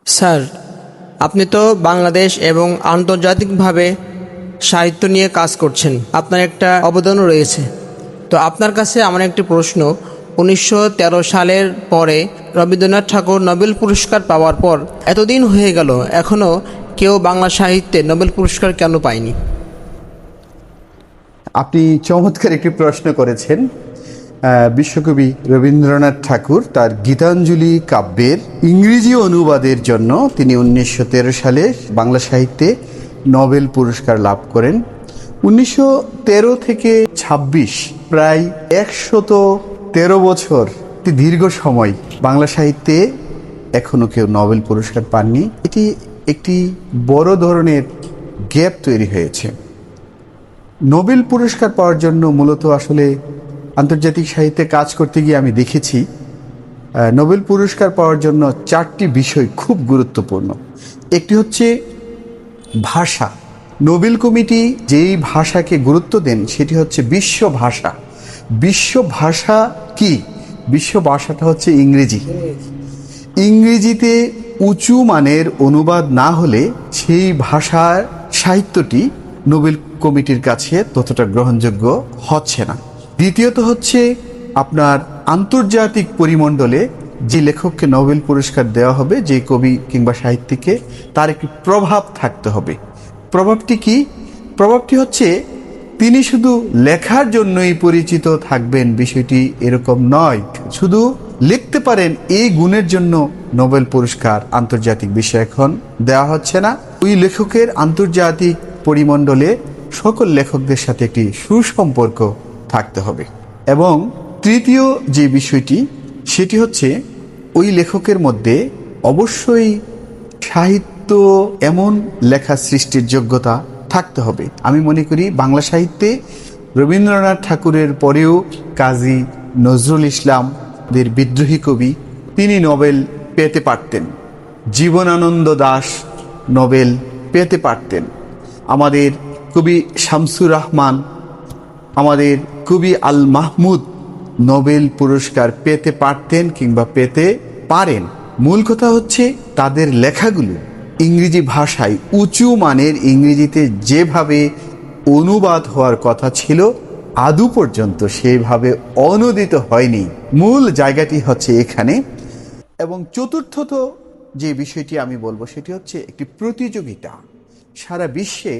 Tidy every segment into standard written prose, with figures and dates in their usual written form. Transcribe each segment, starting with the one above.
Sir, আপনি তো বাংলাদেশ এবং আন্তর্জাতিকভাবে সাহিত্য নিয়ে কাজ করছেন, আপনার একটা অবদানও রয়েছে। তো আপনার কাছে আমার একটি প্রশ্ন, 1913 সালের পরে রবীন্দ্রনাথ ঠাকুর নোবেল পুরস্কার পাওয়ার পর এতদিন হয়ে গেল, এখনও কেউ বাংলা সাহিত্যে নোবেল পুরস্কার কেন পায়নি? আপনি চমৎকার একটি প্রশ্ন করেছেন। বিশ্বকবি রবীন্দ্রনাথ ঠাকুর তার গীতাঞ্জলি কাব্যের ইংরেজি অনুবাদের জন্য তিনি 1913 সালে বাংলা সাহিত্যে নোবেল পুরস্কার লাভ করেন। 1913 থেকে 26 প্রায় 113 বছর, একটি দীর্ঘ সময় বাংলা সাহিত্যে এখনো কেউ নোবেল পুরস্কার পাননি। এটি একটি বড় ধরনের গ্যাপ তৈরি হয়েছে। নোবেল পুরস্কার পাওয়ার জন্য মূলত আসলে আন্তর্জাতিক সাহিত্যে কাজ করতে গিয়ে আমি দেখেছি নোবেল পুরস্কার পাওয়ার জন্য 4টি বিষয় খুব গুরুত্বপূর্ণ। একটি হচ্ছে ভাষা। নোবেল কমিটি যেই ভাষাকে গুরুত্ব দেন সেটি হচ্ছে বিশ্ব ভাষা। বিশ্ব ভাষা কি? বিশ্ব ভাষাটা হচ্ছে ইংরেজি। ইংরেজিতে উঁচু মানের অনুবাদ না হলে সেই ভাষার সাহিত্যটি নোবেল কমিটির কাছে ততটা গ্রহণযোগ্য হচ্ছে না। দ্বিতীয়ত হচ্ছে আপনার আন্তর্জাতিক পরিমণ্ডলে যে লেখককে নোবেল পুরস্কার দেওয়া হবে, যে কবি কিংবা সাহিত্যিককে, তার একটি প্রভাব থাকতে হবে। প্রভাবটি কি? প্রভাবটি হচ্ছে তিনি শুধু লেখার জন্যই পরিচিত থাকবেন, বিষয়টি এরকম নয়। শুধু লিখতে পারেন এই গুণের জন্য নোবেল পুরস্কার আন্তর্জাতিক বিষয় এখন দেওয়া হচ্ছে না। ওই লেখকের আন্তর্জাতিক পরিমণ্ডলে সকল লেখকদের সাথে একটি সুসম্পর্ক থাকতে হবে। এবং তৃতীয় যে বিষয়টি, সেটি হচ্ছে ওই লেখকের মধ্যে অবশ্যই সাহিত্য এমন লেখা সৃষ্টির যোগ্যতা থাকতে হবে। আমি মনে করি বাংলা সাহিত্যে রবীন্দ্রনাথ ঠাকুরের পরেও কাজী নজরুল ইসলামদের বিদ্রোহী কবি, তিনি নোবেল পেতে পারতেন। জীবনানন্দ দাশ নোবেল পেতে পারতেন। আমাদের কবি শামসুর রহমান, আমাদের কবি আল মাহমুদ নোবেল পুরস্কার পেতে পারতেন কিংবা পেতে পারেন। মূল কথা হচ্ছে তাদের লেখাগুলো ইংরেজি ভাষায় উঁচু মানের ইংরেজিতে যেভাবে অনুবাদ হওয়ার কথা ছিল আদৌ পর্যন্ত সেভাবে অনুদিত হয়নি। মূল জায়গাটি হচ্ছে এখানে। এবং চতুর্থত যে বিষয়টি আমি বলবো সেটি হচ্ছে একটি প্রতিযোগিতা। সারা বিশ্বে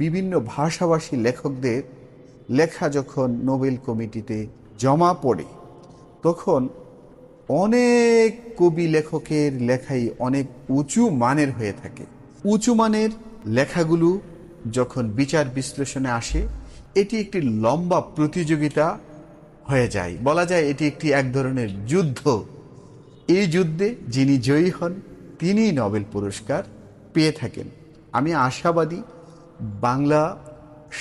বিভিন্ন ভাষাভাষী লেখকদের লেখা যখন নোবেল কমিটিতে জমা পড়ে, তখন অনেক কবি লেখকের লেখাই অনেক উঁচু মানের হয়ে থাকে। উঁচু মানের লেখাগুলো যখন বিচার বিশ্লেষণে আসে, এটি একটি লম্বা প্রতিযোগিতা হয়ে যায়। বলা যায় এটি একটি এক ধরনের যুদ্ধ। এই যুদ্ধে যিনি জয়ী হন তিনি নোবেল পুরস্কার পেয়ে থাকেন। আমি আশাবাদী বাংলা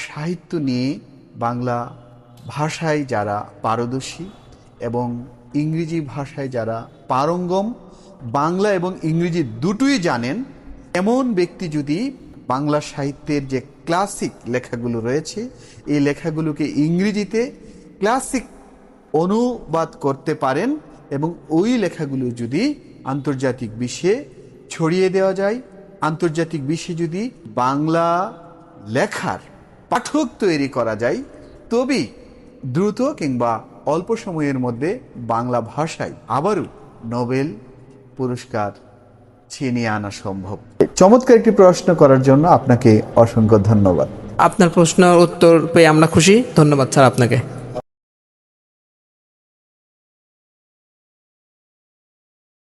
সাহিত্য নিয়ে, বাংলা ভাষায় যারা পারদর্শী এবং ইংরেজি ভাষায় যারা পারঙ্গম, বাংলা এবং ইংরেজি দুটোই জানেন, এমন ব্যক্তি যদি বাংলা সাহিত্যের যে ক্লাসিক লেখাগুলো রয়েছে এই লেখাগুলোকে ইংরেজিতে ক্লাসিক অনুবাদ করতে পারেন এবং ওই লেখাগুলো যদি আন্তর্জাতিক বিশ্বে ছড়িয়ে দেওয়া যায়, আন্তর্জাতিক বিশ্বে যদি বাংলা লেখার পাঠক তৈরি করা যায়, তবেই দ্রুত কিংবা অল্প সময়ের মধ্যে বাংলা ভাষায় আবারও নোবেল পুরস্কার ছিনিয়ে আনা সম্ভব। চমৎকার একটি প্রশ্ন করার জন্য আপনাকে অসংখ্য ধন্যবাদ। আপনার প্রশ্নের উত্তর পেয়ে আমরা খুশি। ধন্যবাদ স্যার আপনাকে।